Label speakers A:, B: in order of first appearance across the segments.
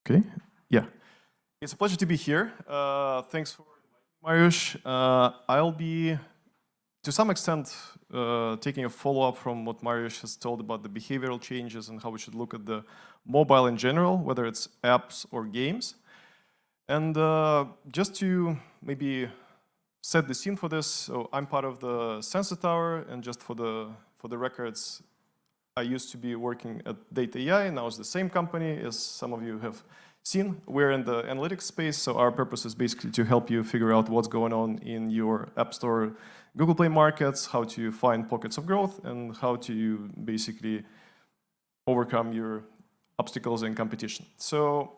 A: Okay, yeah. It's a pleasure to be here. Thanks for inviting Mariusz. I'll be, to some extent, taking a follow-up from what Mariusz has told about the behavioral changes and how we should look at the mobile in general, whether it's apps or games. And just to maybe set the scene for this, so I'm part of the Sensor Tower, and just for the records, I used to be working at Data AI, now it's the same company as some of you have seen. We're in the analytics space, so our purpose is basically to help you figure out what's going on in your App Store, Google Play markets, how to find pockets of growth, and how to basically overcome your obstacles in competition. So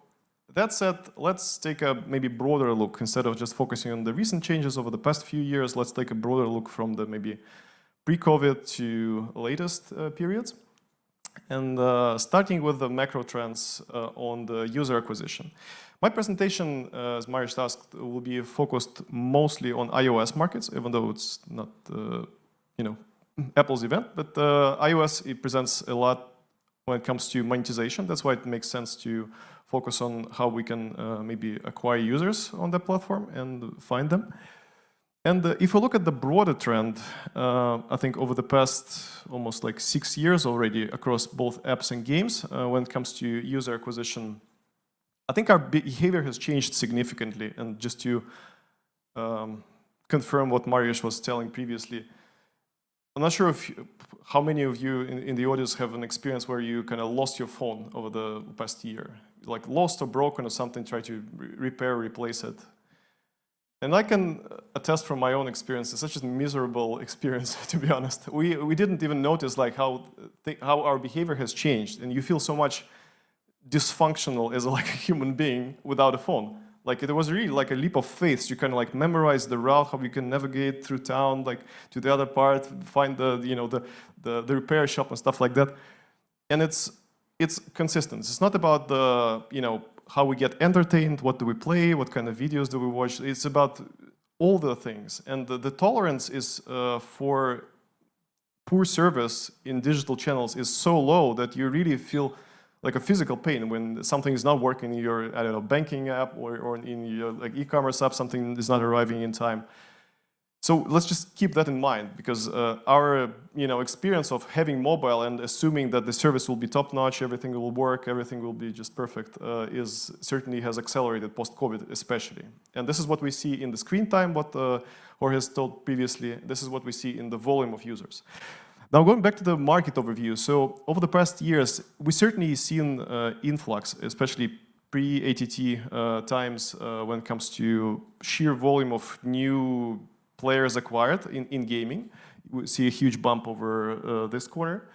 A: that said, let's take a maybe broader look. Instead of just focusing on the recent changes over the past few years, let's take a broader look from the maybe pre-COVID to latest periods. And starting with the macro trends on the user acquisition. My presentation, as Mariusz asked, will be focused mostly on iOS markets, even though it's not Apple's event. But iOS, it presents a lot when it comes to monetization. That's why it makes sense to focus on how we can maybe acquire users on the platform and find them. And if we look at the broader trend, I think over the past almost like 6 years already across both apps and games, when it comes to user acquisition, I think our behavior has changed significantly. And just to confirm what Mariusz was telling previously, I'm not sure how many of you in the audience have an experience where you kind of lost your phone over the past year, like lost or broken or something, try to repair, replace it. And I can attest from my own experience, it's such a miserable experience, to be honest. We didn't even notice like how our behavior has changed, and you feel so much dysfunctional as like a human being without a phone. Like it was really like a leap of faith. You kind of like memorize the route, how you can navigate through town, like to the other part, find the repair shop and stuff like that. And it's consistent. It's not about the how we get entertained, what do we play, what kind of videos do we watch. It's about all the things. And the tolerance is for poor service in digital channels is so low that you really feel like a physical pain when something is not working in your, I don't know, banking app or in your like e-commerce app, something is not arriving in time. So let's just keep that in mind, because our experience of having mobile and assuming that the service will be top-notch, everything will work, everything will be just perfect, certainly has accelerated post-COVID especially. And this is what we see in the screen time, what Jorge has told previously. This is what we see in the volume of users. Now going back to the market overview. So over the past years, we certainly seen influx, especially pre-ATT times when it comes to sheer volume of new players acquired in gaming. We see a huge bump over this quarter.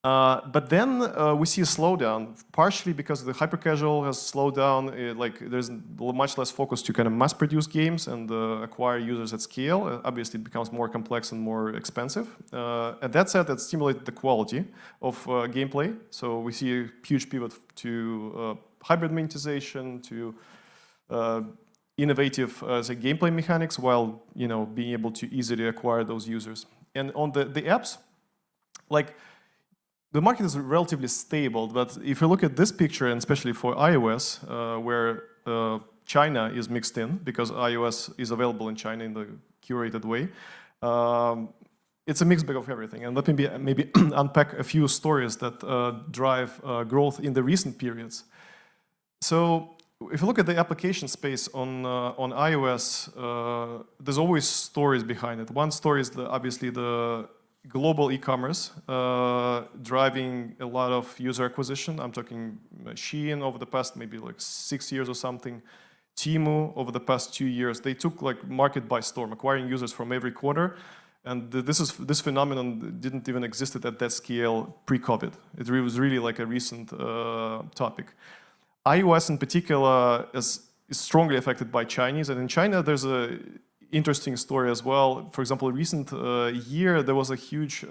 A: But then we see a slowdown, partially because the hyper-casual has slowed down. Like there's much less focus to kind of mass-produce games and acquire users at scale. Obviously, it becomes more complex and more expensive. And that said, that stimulated the quality of gameplay. So we see a huge pivot to hybrid monetization, to innovative say gameplay mechanics, while being able to easily acquire those users. And on the apps, like the market is relatively stable. But if you look at this picture, and especially for iOS, where China is mixed in because iOS is available in China in the curated way, it's a mixed bag of everything. And let me maybe unpack a few stories that drive growth in the recent periods. So if you look at the application space on iOS, there's always stories behind it. One story is obviously the global e-commerce driving a lot of user acquisition. I'm talking Shein over the past maybe like 6 years or something. Temu over the past 2 years, they took like market by storm, acquiring users from every quarter. And this phenomenon didn't even exist at that scale pre-COVID. It was really like a recent topic. iOS in particular is strongly affected by Chinese, and in China there's a interesting story as well. For example, recent year there was a huge,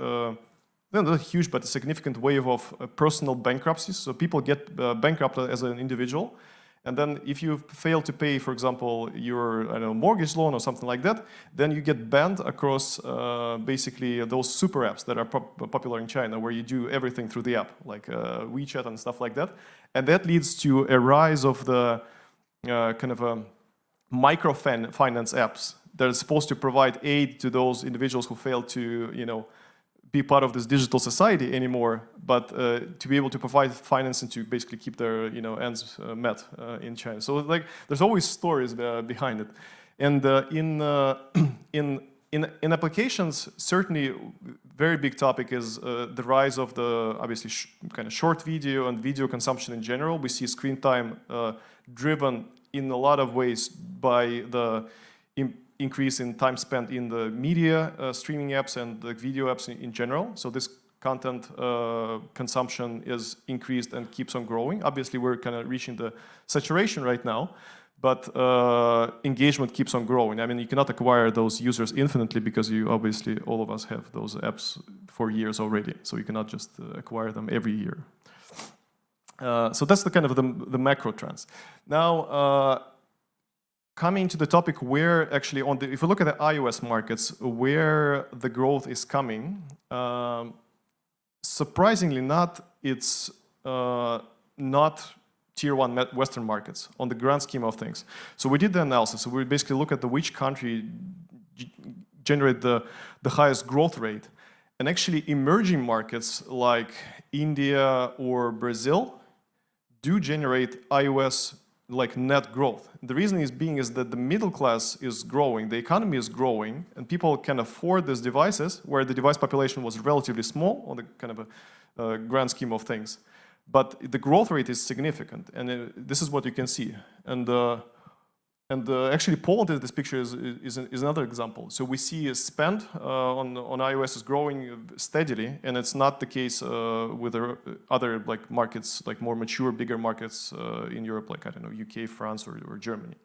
A: not a huge, but a significant wave of personal bankruptcies. So people get bankrupted as an individual, And then if you fail to pay, for example, your mortgage loan or something like that, then you get banned across basically those super apps that are popular in China, where you do everything through the app, like WeChat and stuff like that. And that leads to a rise of the kind of microfinance apps that are supposed to provide aid to those individuals who fail to, be part of this digital society anymore, but to be able to provide finance and to basically keep their ends met in China. So like there's always stories behind it, and in applications, certainly very big topic is the rise of the obviously kind of short video and video consumption in general. We see screen time driven in a lot of ways by the increase in time spent in the media streaming apps and the video apps in general. So this content consumption is increased and keeps on growing. Obviously, we're kind of reaching the saturation right now, but engagement keeps on growing. I mean, you cannot acquire those users infinitely because you obviously, all of us have those apps for years already. So you cannot just acquire them every year. So that's the kind of the macro trends. Now, coming to the topic where actually if you look at the iOS markets, where the growth is coming, surprisingly it's not tier one Western markets on the grand scheme of things. So we did the analysis. So we basically look at which country generate the highest growth rate. And actually emerging markets like India or Brazil do generate iOS like net growth. The reason is that the middle class is growing, the economy is growing, and people can afford these devices, where the device population was relatively small on the kind of a grand scheme of things. But the growth rate is significant, and this is what you can see. And actually Poland in this picture is another example. So we see a spend on iOS is growing steadily, and it's not the case with the other like markets, like more mature, bigger markets in Europe, like I don't know, UK, France, or Germany.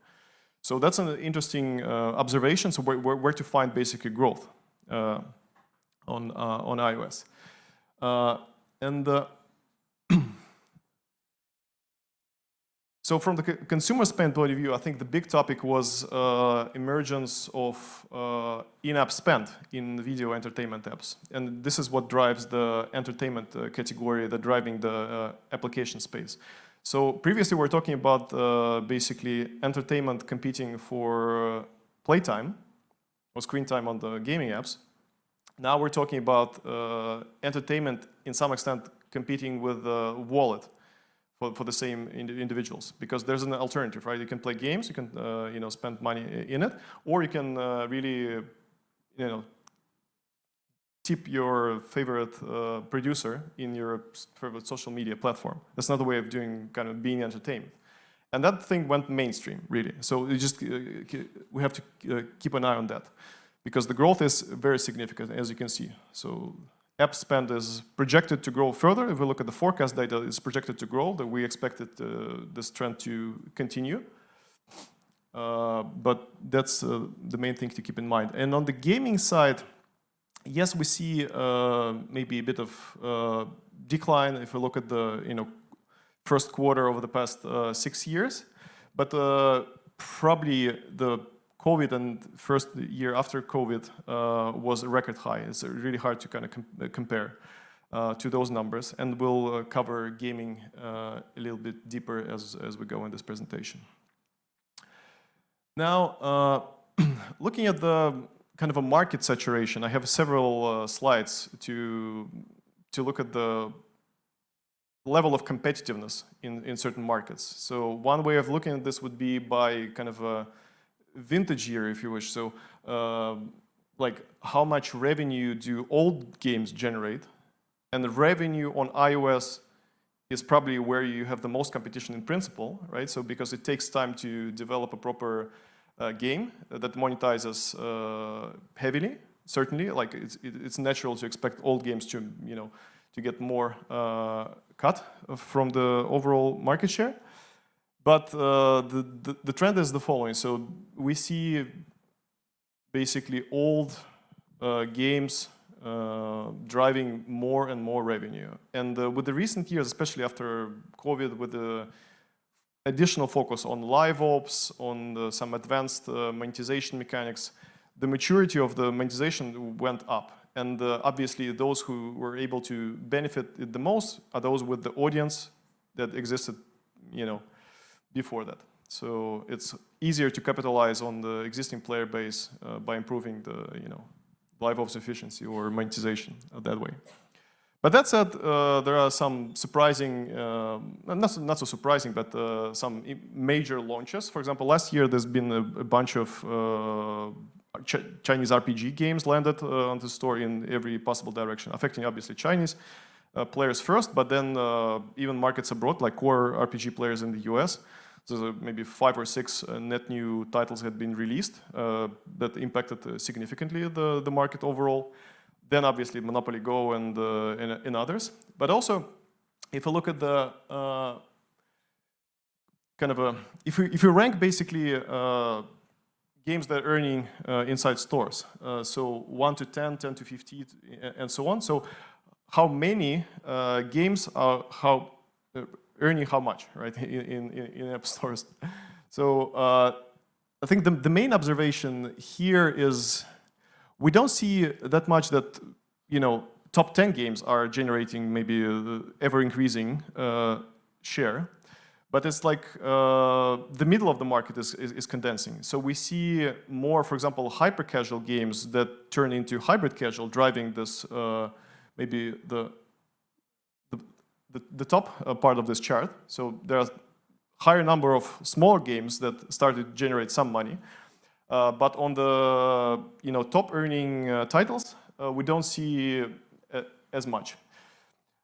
A: So that's an interesting observation. So where to find basically growth on iOS, So from the consumer spend point of view, I think the big topic was emergence of in-app spend in video entertainment apps. And this is what drives the entertainment category, driving the application space. So previously we were talking about basically entertainment competing for playtime or screen time on the gaming apps. Now we're talking about entertainment in some extent competing with the wallet for the same individuals, because there's an alternative, right? You can play games, you can spend money in it, or you can really tip your favorite producer in your favorite social media platform. That's another way of being entertained. And that thing went mainstream, really. So we have to keep an eye on that, because the growth is very significant, as you can see. So app spend is projected to grow further. If we look at the forecast data, it's projected to grow. That we expected this trend to continue. But that's the main thing to keep in mind. And on the gaming side, yes, we see maybe a bit of decline if we look at the first quarter over the past 6 years. But probably the COVID and first year after COVID was a record high. It's really hard to kind of compare to those numbers, and we'll cover gaming a little bit deeper as we go in this presentation. Now, looking at the kind of a market saturation, I have several slides to look at the level of competitiveness in certain markets. So one way of looking at this would be by kind of a vintage year, if you wish. So like how much revenue do old games generate? And the revenue on iOS is probably where you have the most competition in principle, right? So because it takes time to develop a proper game that monetizes heavily, certainly. Like it's natural to expect old games to get more cut from the overall market share. But the trend is the following. So we see basically old games driving more and more revenue. And with the recent years, especially after COVID, with the additional focus on live ops, on some advanced monetization mechanics, the maturity of the monetization went up. And obviously, those who were able to benefit it the most are those with the audience that existed, before that. So it's easier to capitalize on the existing player base by improving the, live ops efficiency or monetization that way. But that said, there are some surprising, not so surprising, but some major launches. For example, last year there's been a bunch of Chinese RPG games landed on the store in every possible direction, affecting obviously Chinese players first, but then even markets abroad, like core RPG players in the US. So maybe 5 or 6 net new titles had been released that impacted significantly the market overall. Then obviously Monopoly Go and others. But also, if you look at the if you rank basically games that are earning inside stores, so 1 to 10, 10 to 15, and so on. So how many games are earning how much, right, in app stores? So I think the main observation here is we don't see that much that, top 10 games are generating maybe ever increasing share. But it's like the middle of the market is condensing. So we see more, for example, hyper-casual games that turn into hybrid casual, driving this maybe the top part of this chart. So there are higher number of smaller games that started to generate some money. But on the top earning titles, we don't see as much.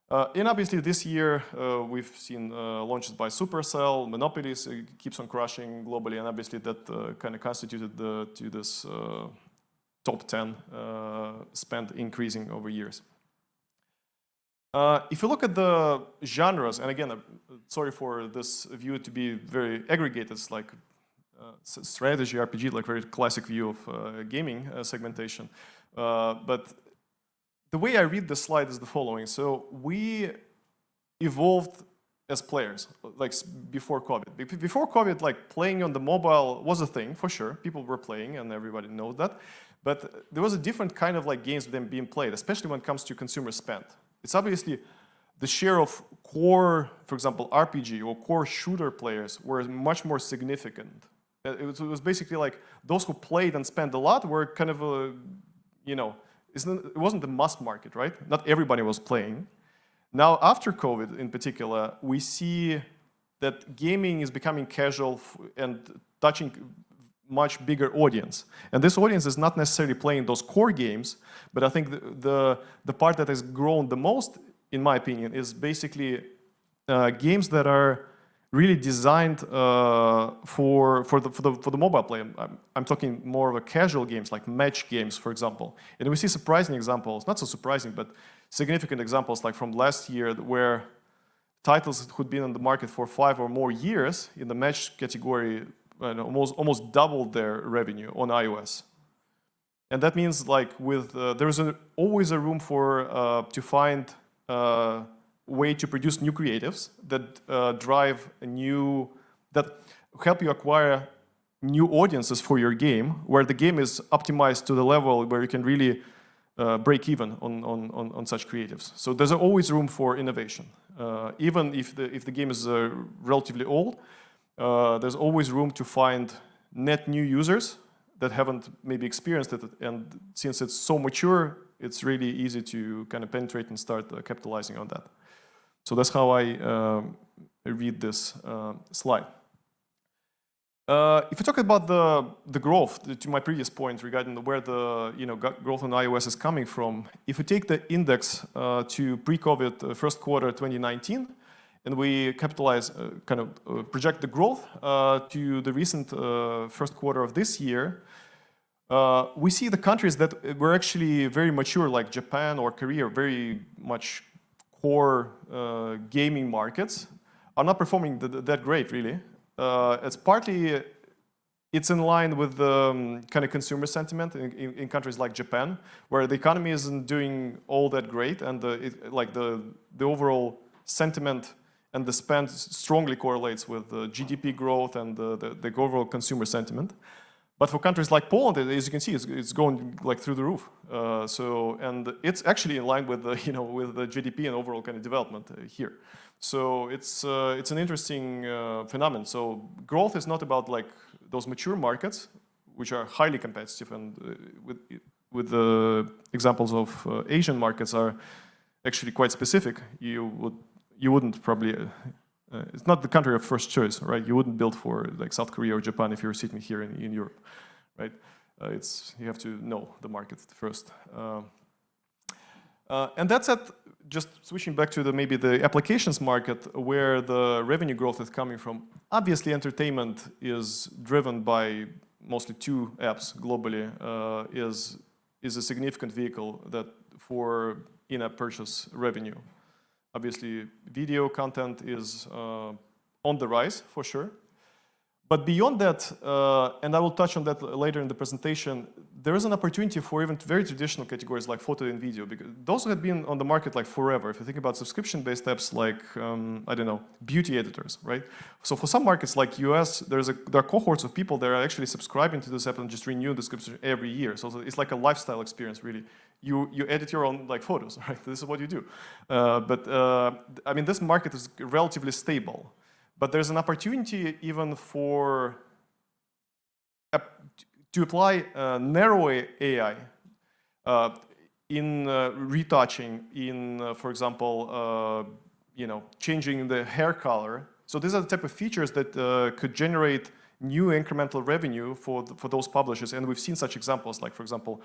A: And obviously this year we've seen launches by Supercell, Monopolies keeps on crushing globally, and obviously that kind of constituted to this top 10 spend increasing over years. If you look at the genres, and again, sorry for this view to be very aggregated, it's like strategy RPG, like very classic view of gaming segmentation, but the way I read this slide is the following. So we evolved as players, like before COVID. Before COVID, like playing on the mobile was a thing, for sure. People were playing and everybody knows that. But there was a different kind of like games than being played, especially when it comes to consumer spend. It's obviously the share of core, for example, RPG or core shooter players were much more significant. It was basically like those who played and spent a lot were kind of a, it wasn't the mass market, right? Not everybody was playing. Now, after COVID in particular, we see that gaming is becoming casual and touching much bigger audience. And this audience is not necessarily playing those core games, but I think the part that has grown the most, in my opinion, is basically games that are really designed for the mobile play. I'm talking more of a casual games, like match games, for example. And we see surprising examples, not so surprising, but significant examples like from last year where titles who'd been on the market for 5 or more years in the match category almost doubled their revenue on iOS. And that means like there's always a room to find way to produce new creatives that that help you acquire new audiences for your game, where the game is optimized to the level where you can really break even on such creatives. So there's always room for innovation. Even if the game is relatively old, there's always room to find net new users that haven't maybe experienced it. And since it's so mature, it's really easy to kind of penetrate and start capitalizing on that. So that's how I read this slide. If we talk about the growth, to my previous point regarding where the growth on iOS is coming from, if we take the index to pre-COVID first quarter 2019, and we capitalize, project the growth to the recent first quarter of this year, we see the countries that were actually very mature, like Japan or Korea, very much core gaming markets, are not performing that great, really. It's in line with the kind of consumer sentiment in countries like Japan, where the economy isn't doing all that great, and the overall sentiment and the spend strongly correlates with the GDP growth and the overall consumer sentiment. But for countries like Poland, as you can see, it's going like through the roof. And it's actually in line with the with the GDP and overall kind of development here. So it's an interesting phenomenon. So growth is not about like those mature markets, which are highly competitive, and with the examples of Asian markets are actually quite specific. You wouldn't probably. It's not the country of first choice, right? You wouldn't build for like South Korea or Japan if you're sitting here in Europe, right? You have to know the market first. And that's it. Just switching back to maybe the applications market, where the revenue growth is coming from. Obviously, entertainment is driven by mostly two apps globally. Is a significant vehicle that for in-app purchase revenue. Obviously, video content is on the rise, for sure. But beyond that, and I will touch on that later in the presentation, there is an opportunity for even very traditional categories like photo and video, because those have been on the market like forever. If you think about subscription-based apps like, I don't know, beauty editors, right? So for some markets like US, there are cohorts of people that are actually subscribing to this app and just renew the subscription every year. So it's like a lifestyle experience, really. You edit your own like photos, right? This is what you do. I mean, this market is relatively stable. But there's an opportunity even to apply narrow AI in retouching, in, for example, changing the hair color. So these are the type of features that could generate new incremental revenue for those publishers. And we've seen such examples, like, for example,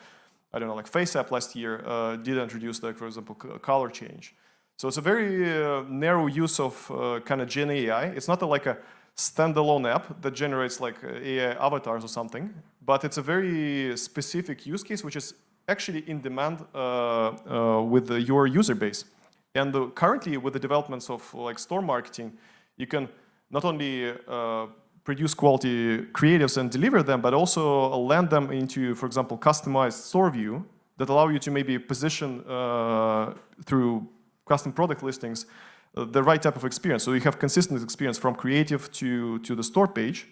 A: I don't know, like FaceApp last year did introduce, like, for example, color change. So it's a very narrow use of kind of Gen AI. It's not like a standalone app that generates like AI avatars or something, but it's a very specific use case which is actually in demand with your user base. And currently, with the developments of like store marketing, you can not only produce quality creatives and deliver them, but also land them into, for example, customized store view that allow you to maybe position through custom product listings the right type of experience. So you have consistent experience from creative to the store page,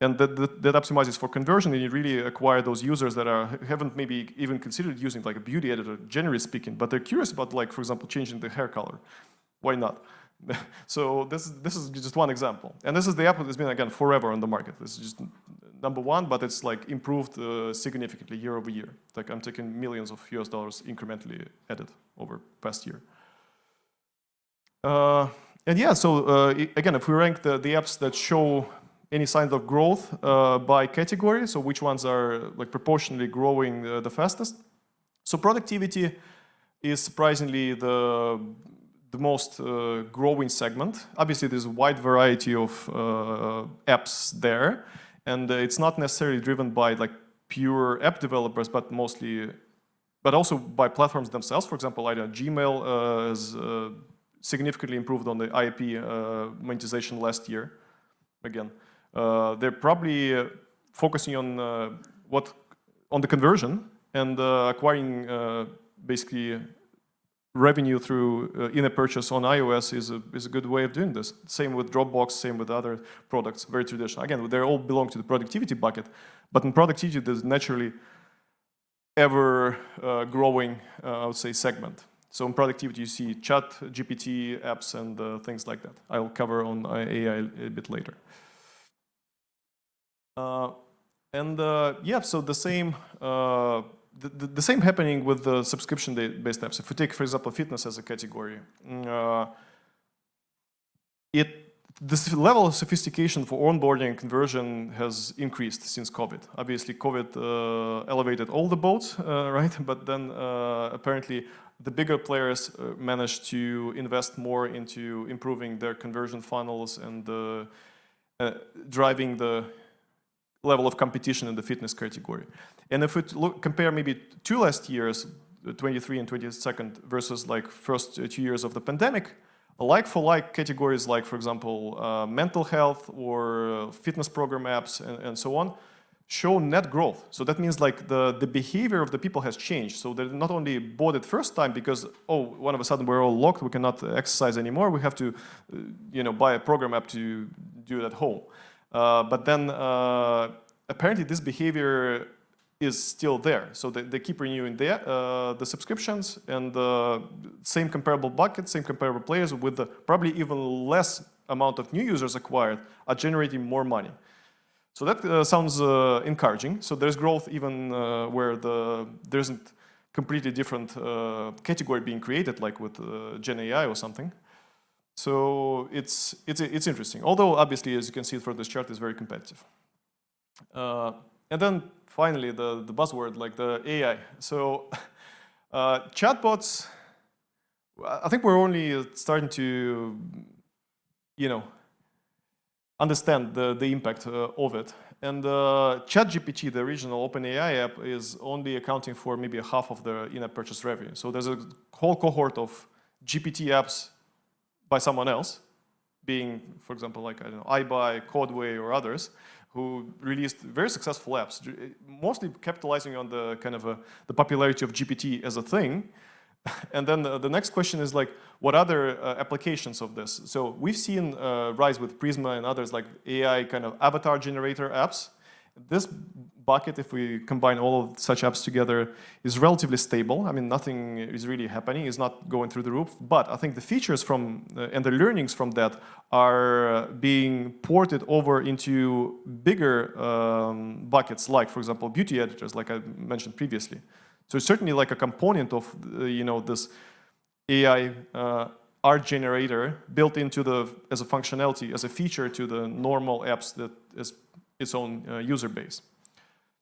A: and that optimizes for conversion, and you really acquire those users that haven't maybe even considered using like a beauty editor, generally speaking, but they're curious about, like, for example, changing the hair color. Why not? So this is just one example. And this is the app that has been, again, forever on the market. This is just number one, but it's like improved significantly year over year. Like I'm taking millions of US dollars incrementally added over past year. And yeah, so again, if we rank the apps that show any signs of growth by category, so which ones are like proportionally growing the fastest. So productivity is surprisingly the most growing segment. Obviously, there's a wide variety of apps there, and it's not necessarily driven by like pure app developers, but also by platforms themselves. For example, I know Gmail has significantly improved on the IP monetization last year. Again, they're probably focusing on the conversion and acquiring basically revenue through in-app purchase on iOS is a good way of doing this. Same with Dropbox, same with other products, very traditional. Again, they all belong to the productivity bucket, but in productivity, there's naturally ever growing, I would say, segment. So in productivity, you see chat, GPT apps, and things like that. I'll cover on AI a bit later. Yeah, so the same happening with the subscription-based apps. If we take, for example, fitness as a category, this level of sophistication for onboarding and conversion has increased since COVID. Obviously, COVID elevated all the boats, right? But then apparently the bigger players managed to invest more into improving their conversion funnels and driving the level of competition in the fitness category. And if we compare maybe two last years, 23 and 22 versus like first 2 years of the pandemic, like-for-like categories like, for example, mental health or fitness program apps and so on show net growth. So that means like the behavior of the people has changed. So they not only bought it first time because, oh, one of a sudden we're all locked, we cannot exercise anymore, we have to buy a program app to do it at home. But then apparently this behavior is still there. So they keep renewing the subscriptions and same comparable buckets, same comparable players with probably even less amount of new users acquired are generating more money. So that sounds encouraging. So there's growth even where there isn't completely different category being created, like with Gen AI or something. So it's interesting. Although obviously, as you can see from this chart, it's very competitive. And then finally, the buzzword, like the AI. So chatbots, I think we're only starting to, understand the impact of it. And ChatGPT, the original OpenAI app, is only accounting for maybe half of the in-app purchase revenue. So there's a whole cohort of GPT apps by someone else, being, for example, like, I don't know, iBuy, Codeway, or others, who released very successful apps, mostly capitalizing on the kind of the popularity of GPT as a thing. And then the next question is like, what other applications of this? So we've seen rise with Prisma and others like AI kind of avatar generator apps. This bucket, if we combine all of such apps together, is relatively stable. I mean, nothing is really happening. It's not going through the roof. But I think the features from and the learnings from that are being ported over into bigger buckets, like, for example, beauty editors, like I mentioned previously. So it's certainly like a component of this AI art generator built into as a functionality, as a feature to the normal apps that is its own user base.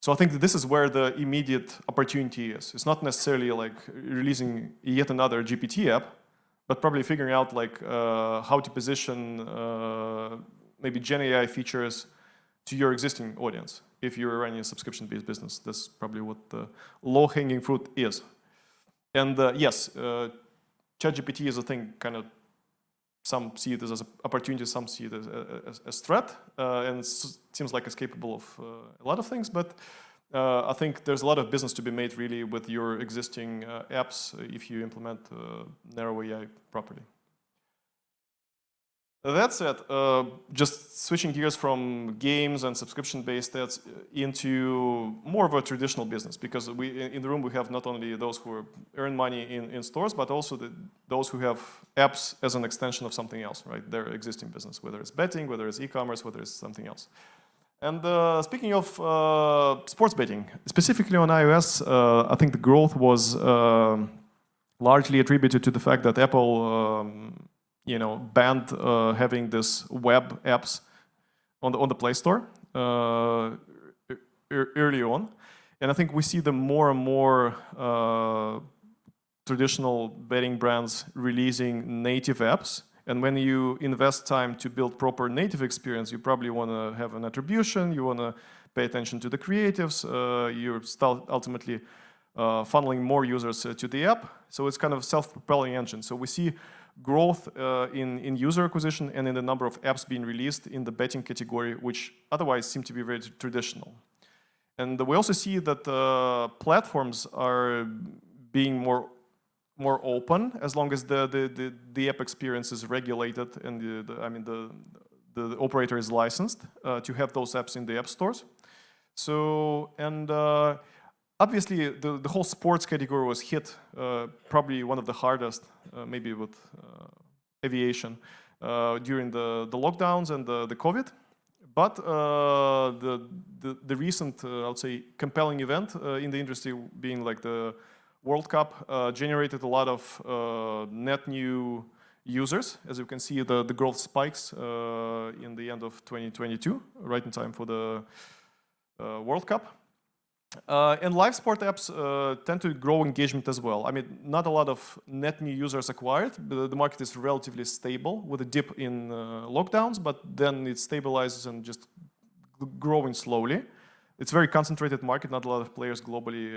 A: So I think that this is where the immediate opportunity is. It's not necessarily like releasing yet another GPT app, but probably figuring out like how to position maybe Gen AI features to your existing audience. If you're running a subscription-based business, that's probably what the low-hanging fruit is. And yes, ChatGPT is a thing, kind of, some see it as an opportunity, some see it as threat, and it seems like it's capable of a lot of things, but I think there's a lot of business to be made really with your existing apps if you implement narrow AI properly. That said, just switching gears from games and subscription-based ads into more of a traditional business, because in the room we have not only those who earn money in stores, but also those who have apps as an extension of something else, right? Their existing business, whether it's betting, whether it's e-commerce, whether it's something else. And speaking of sports betting, specifically on iOS, I think the growth was largely attributed to the fact that Apple banned having this web apps on the Play Store early on. And I think we see the more and more traditional betting brands releasing native apps. And when you invest time to build proper native experience, you probably want to have an attribution, you want to pay attention to the creatives, you're ultimately funneling more users to the app. So it's kind of a self-propelling engine. So we see growth in user acquisition and in the number of apps being released in the betting category, which otherwise seem to be very traditional. And we also see that platforms are being more open as long as the app experience is regulated and the operator is licensed to have those apps in the app stores. So, and obviously, the whole sports category was hit probably one of the hardest, maybe with aviation, during the lockdowns and the COVID. But the recent, I would say, compelling event in the industry being like the World Cup generated a lot of net new users. As you can see, the growth spikes in the end of 2022, right in time for the World Cup. And live sport apps tend to grow engagement as well. I mean, not a lot of net new users acquired. The market is relatively stable with a dip in lockdowns, but then it stabilizes and just growing slowly. It's a very concentrated market. Not a lot of players globally,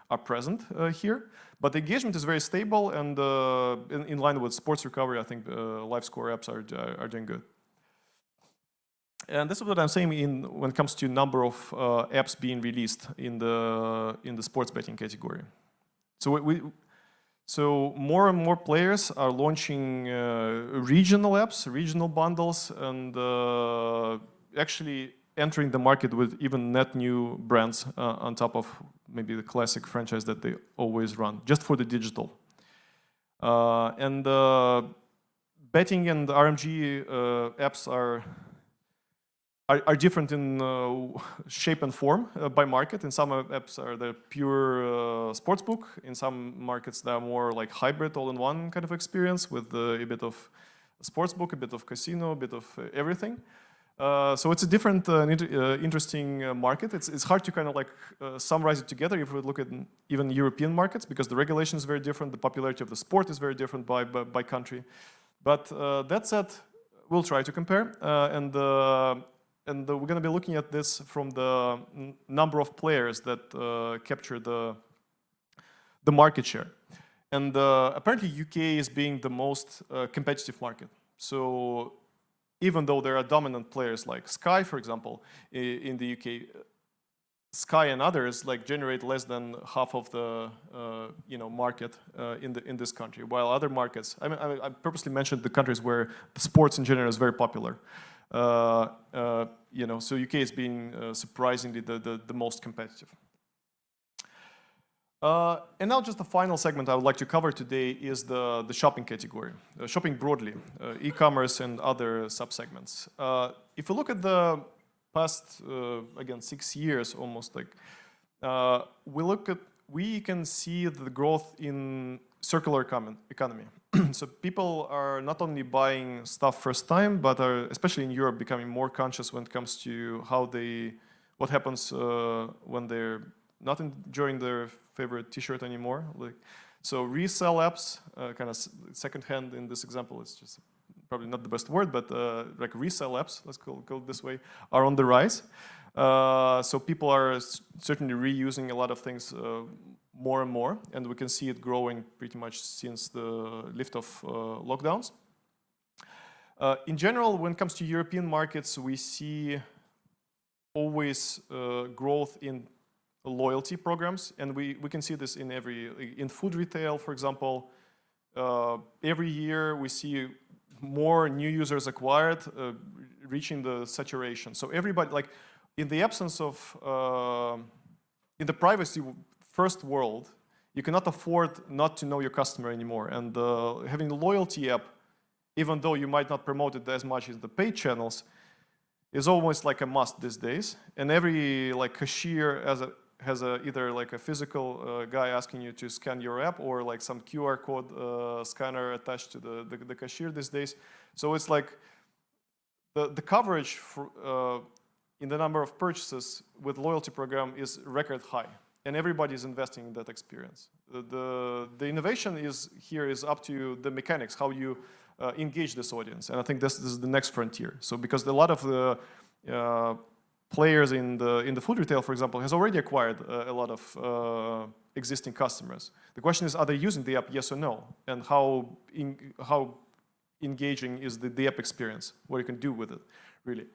A: are present here. But the engagement is very stable, and in line with sports recovery, I think live score apps are doing good. And this is what I'm saying when it comes to number of apps being released in the sports betting category. So more and more players are launching regional apps, regional bundles, and actually entering the market with even net new brands on top of maybe the classic franchise that they always run, just for the digital. And betting and RMG apps are different in shape and form by market. In some apps are the pure sportsbook. In some markets, they are more like hybrid, all-in-one kind of experience with a bit of sportsbook, a bit of casino, a bit of everything. So it's a different, interesting market. It's hard to kind of like summarize it together if we look at even European markets, because the regulation is very different, the popularity of the sport is very different by country. But that said, we'll try to compare, and we're going to be looking at this from the number of players that capture the market share. And apparently UK is being the most competitive market. So even though there are dominant players like Sky, for example, in the UK, Sky and others like generate less than half of the market in this country, while other markets, I purposely mentioned the countries where the sports in general is very popular. So UK is being surprisingly the most competitive. And now just the final segment I would like to cover today is the shopping category, shopping broadly, e-commerce and other subsegments. If you look at the past, again, 6 years almost, like we can see the growth in circular economy. So people are not only buying stuff first time, but are, especially in Europe, becoming more conscious when it comes to what happens when they're not enjoying their favorite T-shirt anymore. So resell apps, kind of secondhand in this example, is just probably not the best word, but like resell apps, let's call it this way, are on the rise. So people are certainly reusing a lot of things more and more, and we can see it growing pretty much since the lift of lockdowns. In general, when it comes to European markets, we see always growth in loyalty programs, and we can see this in food retail, for example. Every year we see more new users acquired, reaching the saturation. So everybody, like in the absence of, in the privacy first world, you cannot afford not to know your customer anymore. And having a loyalty app, even though you might not promote it as much as the paid channels, is almost like a must these days. And every like cashier has either like a physical guy asking you to scan your app, or like some QR code scanner attached to the cashier these days. So it's like the coverage in the number of purchases with loyalty program is record high, and everybody's investing in that experience. The innovation is up to the mechanics, how you engage this audience, and I think this is the next frontier. So because a lot of the players in the food retail, for example, has already acquired a lot of existing customers. The question is, are they using the app, yes or no? And how engaging is the app experience? What you can do with it, really.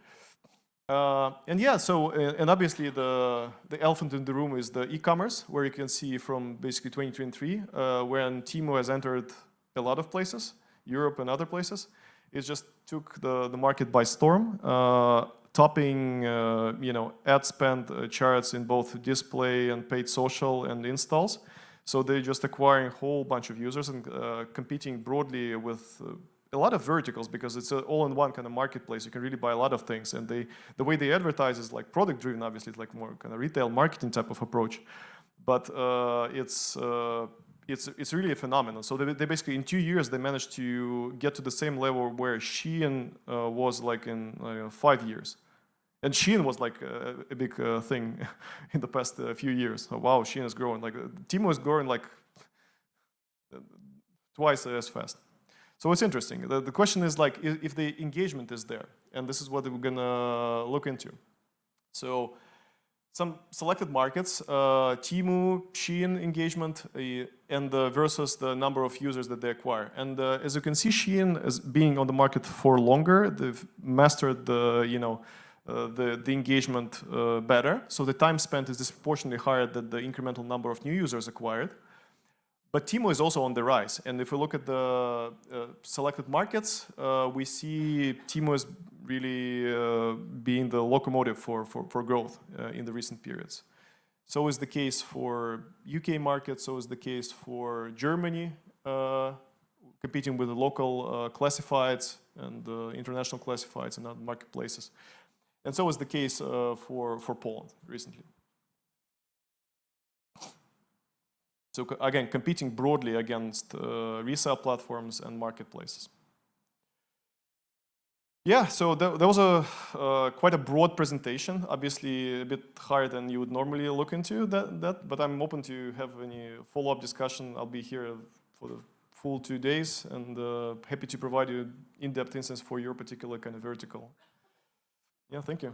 A: And obviously the elephant in the room is the e-commerce, where you can see from basically 2023, when Temu has entered a lot of places, Europe and other places. It just took the market by storm. Topping ad spend charts in both display and paid social and installs. So they're just acquiring a whole bunch of users and competing broadly with a lot of verticals, because it's an all-in-one kind of marketplace. You can really buy a lot of things, and the way they advertise is like product-driven. Obviously, it's like more kind of retail marketing type of approach, but it's really a phenomenon. So they basically, in 2 years, they managed to get to the same level where Shein was like in 5 years. And Shein was like a big thing in the past few years. Oh, wow, Shein is growing. Like Temu is growing like twice as fast. So it's interesting. The question is like if the engagement is there, and this is what we're gonna look into. So some selected markets, Temu, Shein engagement, and versus the number of users that they acquire. And as you can see, Shein is being on the market for longer. They've mastered the engagement better. So the time spent is disproportionately higher than the incremental number of new users acquired. But Temu is also on the rise. And if we look at the selected markets, we see Temu as really being the locomotive for growth in the recent periods. So is the case for UK market, so is the case for Germany, competing with the local classifieds and international classifieds and other marketplaces. And so is the case for Poland recently. So again, competing broadly against resale platforms and marketplaces. Yeah, so that was quite a broad presentation, obviously a bit higher than you would normally look into that, but I'm open to have any follow-up discussion. I'll be here for the full 2 days and happy to provide you in-depth insights for your particular kind of vertical. Yeah, thank you.